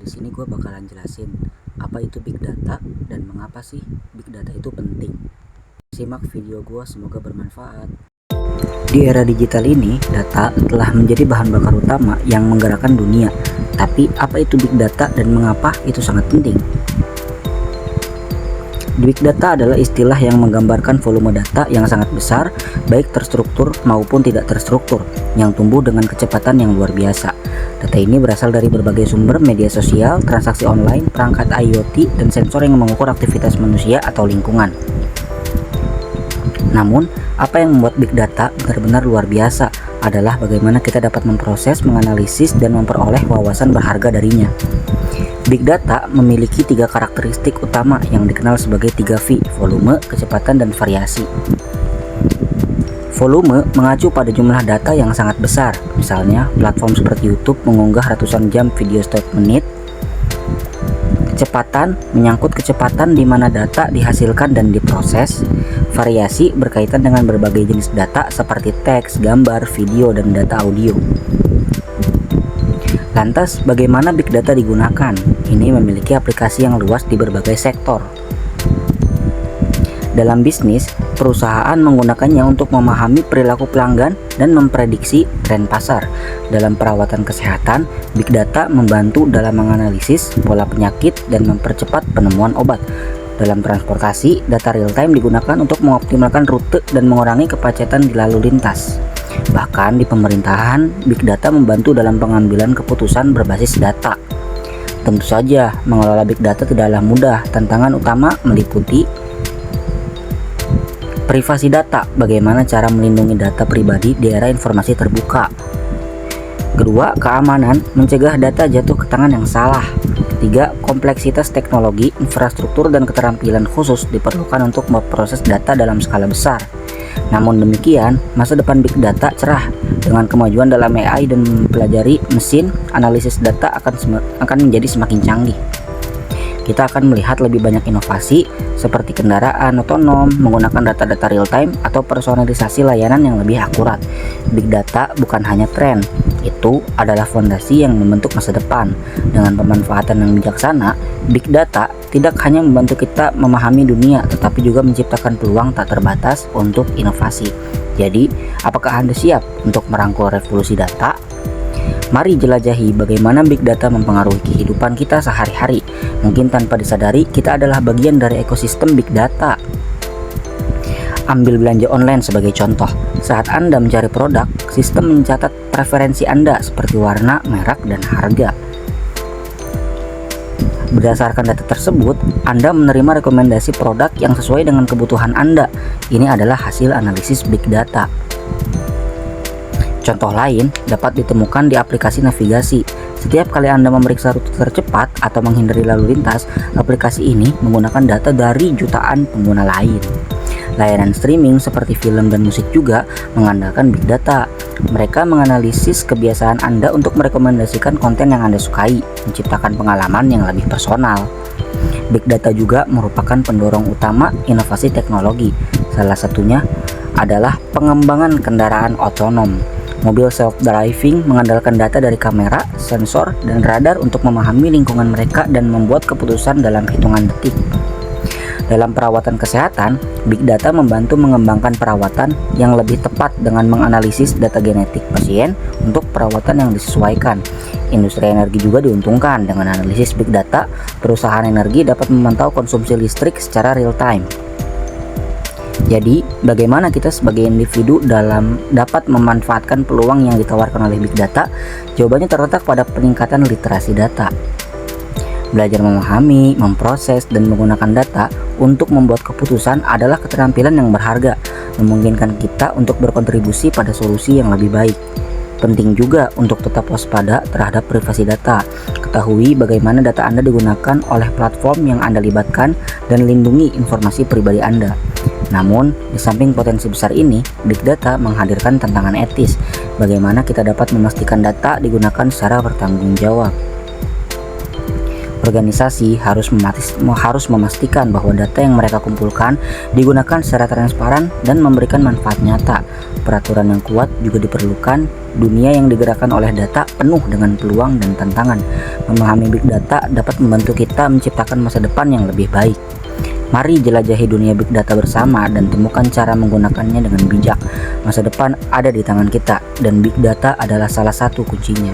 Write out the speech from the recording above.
Di sini gue bakalan jelasin apa itu big data dan mengapa sih big data itu penting. Simak video gue, semoga bermanfaat. Di era digital ini, data telah menjadi bahan bakar utama yang menggerakkan dunia. Tapi apa itu big data dan mengapa itu sangat penting? Big data adalah istilah yang menggambarkan volume data yang sangat besar, baik terstruktur maupun tidak terstruktur, yang tumbuh dengan kecepatan yang luar biasa. Data ini berasal dari berbagai sumber, media sosial, transaksi online, perangkat IoT, dan sensor yang mengukur aktivitas manusia atau lingkungan. Namun, apa yang membuat big data benar-benar luar biasa adalah bagaimana kita dapat memproses, menganalisis, dan memperoleh wawasan berharga darinya. Big data memiliki 3 karakteristik utama yang dikenal sebagai 3V: volume, kecepatan, dan variasi. Volume mengacu pada jumlah data yang sangat besar, misalnya platform seperti YouTube mengunggah ratusan jam video setiap menit. Kecepatan menyangkut kecepatan di mana data dihasilkan dan diproses. Variasi berkaitan dengan berbagai jenis data seperti teks, gambar, video, dan data audio. Lantas, bagaimana big data digunakan? Ini memiliki aplikasi yang luas di berbagai sektor. Dalam bisnis, perusahaan menggunakannya untuk memahami perilaku pelanggan dan memprediksi tren pasar. Dalam perawatan kesehatan, big data membantu dalam menganalisis pola penyakit dan mempercepat penemuan obat. Dalam transportasi, data real-time digunakan untuk mengoptimalkan rute dan mengurangi kemacetan di lalu lintas. Bahkan di pemerintahan, big data membantu dalam pengambilan keputusan berbasis data. Tentu saja, mengelola big data tidaklah mudah. Tantangan utama meliputi privasi data, bagaimana cara melindungi data pribadi di era informasi terbuka. Kedua, keamanan, mencegah data jatuh ke tangan yang salah. Ketiga, kompleksitas teknologi, infrastruktur, dan keterampilan khusus diperlukan untuk memproses data dalam skala besar. Namun demikian, masa depan big data cerah. Dengan kemajuan dalam AI dan mempelajari mesin, analisis data akan menjadi semakin canggih. Kita akan melihat lebih banyak inovasi seperti kendaraan otonom menggunakan data-data real time atau personalisasi layanan yang lebih akurat. Big data bukan hanya tren, itu adalah fondasi yang membentuk masa depan. Dengan pemanfaatan yang bijaksana, big data tidak hanya membantu kita memahami dunia, tetapi juga menciptakan peluang tak terbatas untuk inovasi. Jadi, apakah Anda siap untuk merangkul revolusi data? Mari jelajahi bagaimana big data mempengaruhi kehidupan kita sehari-hari. Mungkin tanpa disadari, kita adalah bagian dari ekosistem big data. Ambil belanja online sebagai contoh. Saat Anda mencari produk, sistem mencatat preferensi Anda seperti warna, merek, dan harga. Berdasarkan data tersebut, Anda menerima rekomendasi produk yang sesuai dengan kebutuhan Anda. Ini adalah hasil analisis big data. Contoh lain dapat ditemukan di aplikasi navigasi. Setiap kali Anda memeriksa rute tercepat atau menghindari lalu lintas, aplikasi ini menggunakan data dari jutaan pengguna lain. Layanan streaming seperti film dan musik juga mengandalkan big data. Mereka menganalisis kebiasaan Anda untuk merekomendasikan konten yang Anda sukai, menciptakan pengalaman yang lebih personal. Big data juga merupakan pendorong utama inovasi teknologi. Salah satunya adalah pengembangan kendaraan otonom. Mobil self-driving mengandalkan data dari kamera, sensor, dan radar untuk memahami lingkungan mereka dan membuat keputusan dalam hitungan detik. Dalam perawatan kesehatan, big data membantu mengembangkan perawatan yang lebih tepat dengan menganalisis data genetik pasien untuk perawatan yang disesuaikan. Industri energi juga diuntungkan. Dengan analisis big data, perusahaan energi dapat memantau konsumsi listrik secara real time. Jadi, bagaimana kita sebagai individu dapat memanfaatkan peluang yang ditawarkan oleh big data? Jawabannya terletak pada peningkatan literasi data. Belajar memahami, memproses, dan menggunakan data untuk membuat keputusan adalah keterampilan yang berharga, memungkinkan kita untuk berkontribusi pada solusi yang lebih baik. Penting juga untuk tetap waspada terhadap privasi data. Ketahui bagaimana data Anda digunakan oleh platform yang Anda libatkan dan lindungi informasi pribadi Anda. Namun, di samping potensi besar ini, big data menghadirkan tantangan etis. Bagaimana kita dapat memastikan data digunakan secara bertanggung jawab? Organisasi harus memastikan bahwa data yang mereka kumpulkan digunakan secara transparan dan memberikan manfaat nyata. Peraturan yang kuat juga diperlukan. Dunia yang digerakkan oleh data penuh dengan peluang dan tantangan. Memahami big data dapat membantu kita menciptakan masa depan yang lebih baik. Mari jelajahi dunia big data bersama dan temukan cara menggunakannya dengan bijak. Masa depan ada di tangan kita dan big data adalah salah satu kuncinya.